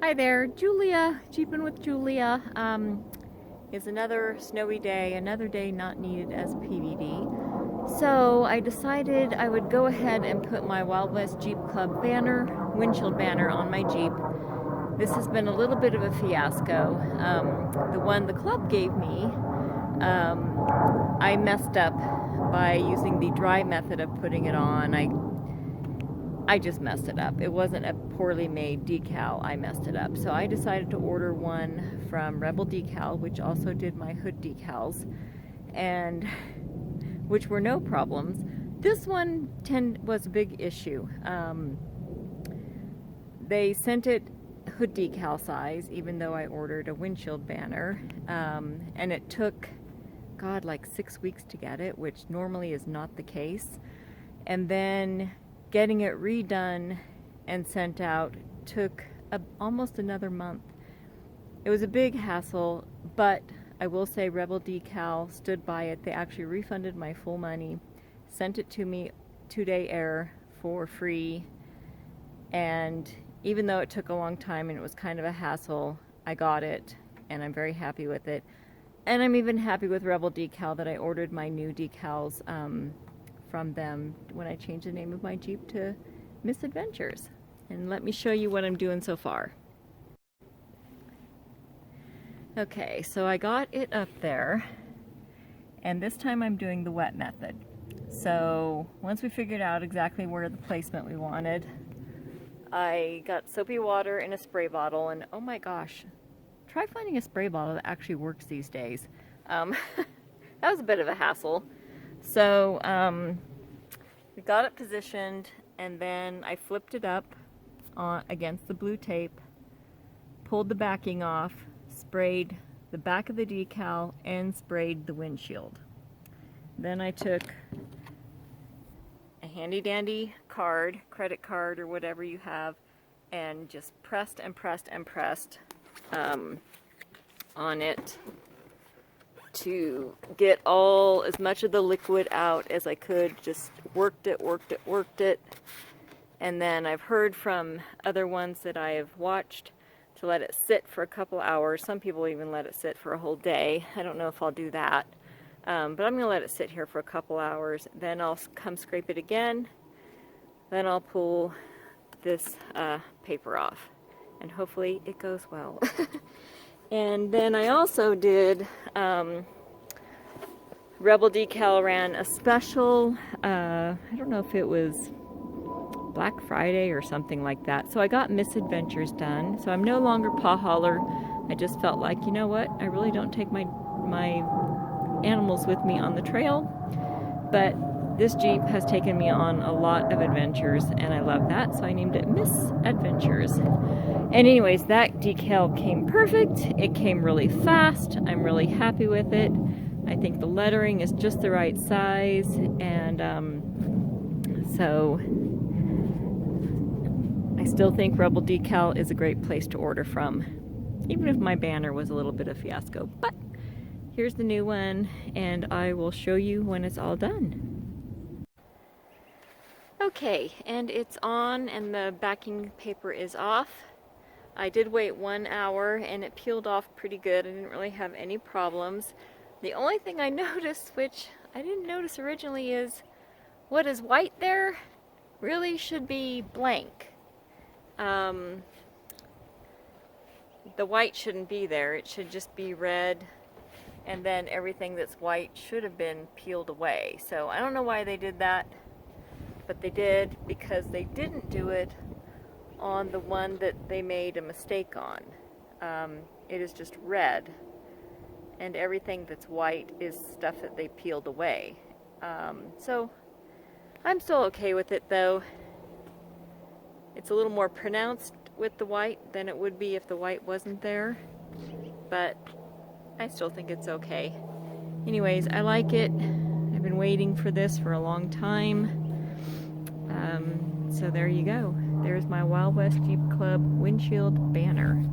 Hi there, Julia, Jeepin' with Julia. It's another snowy day, another day not needed as PVD. So I decided I would go ahead and put my Wild West Jeep Club banner, windshield banner on my Jeep. This has been a little bit of a fiasco. The one the club gave me, I messed up by using the dry method of putting it on. I just messed it up. It wasn't a poorly made decal. I messed it up. So I decided to order one from Rebel Decal, which also did my hood decals, and which were no problems. This one was a big issue. They sent it hood decal size, even though I ordered a windshield banner, and it took, God, like 6 weeks to get it, which normally is not the case. And then getting it redone and sent out took almost another month. It was a big hassle, but I will say Rebel Decal stood by it. They actually refunded my full money, sent it to me 2-day air for free, and even though it took a long time and it was kind of a hassle, I got it, and I'm very happy with it. And I'm even happy with Rebel Decal that I ordered my new decals from them when I changed the name of my Jeep to Misadventures. And let me show you what I'm doing so far. Okay, so I got it up there, and this time I'm doing the wet method. So once we figured out exactly where the placement we wanted, I got soapy water in a spray bottle, and oh my gosh, try finding a spray bottle that actually works these days. That was a bit of a hassle. So we got it positioned, and then I flipped it up against the blue tape, pulled the backing off, sprayed the back of the decal, and sprayed the windshield. Then I took a handy dandy card, credit card or whatever you have, and just pressed and pressed and pressed on it to get as much of the liquid out as I could. Just worked it. And then I've heard from other ones that I have watched to let it sit for a couple hours. Some people even let it sit for a whole day. I don't know if I'll do that. But I'm going to let it sit here for a couple hours. Then I'll come scrape it again. Then I'll pull this paper off. And hopefully it goes well. And then I also did, Rebel Decal ran a special, I don't know if it was Black Friday or something like that. So I got Misadventures done. So I'm no longer paw hauler. I just felt like, you know what, I really don't take my animals with me on the trail. But this Jeep has taken me on a lot of adventures, and I love that, so I named it Misadventures. And anyways, that decal came perfect. It came really fast. I'm really happy with it. I think the lettering is just the right size, and so I still think Rebel Decal is a great place to order from, even if my banner was a little bit of a fiasco. But here's the new one, and I will show you when it's all done. Okay, and it's on, and the backing paper is off. I did wait 1 hour, and it peeled off pretty good. I didn't really have any problems. The only thing I noticed, which I didn't notice originally, is what is white there really should be blank. The white shouldn't be there. It should just be red, and then everything that's white should have been peeled away. So I don't know why they did that, but they did, because they didn't do it on the one that they made a mistake on. It is just red, and everything that's white is stuff that they peeled away. So I'm still okay with it, though. It's a little more pronounced with the white than it would be if the white wasn't there, but I still think it's okay. Anyways, I like it. I've been waiting for this for a long time. So there you go. There's my Wild West Jeep Club windshield banner.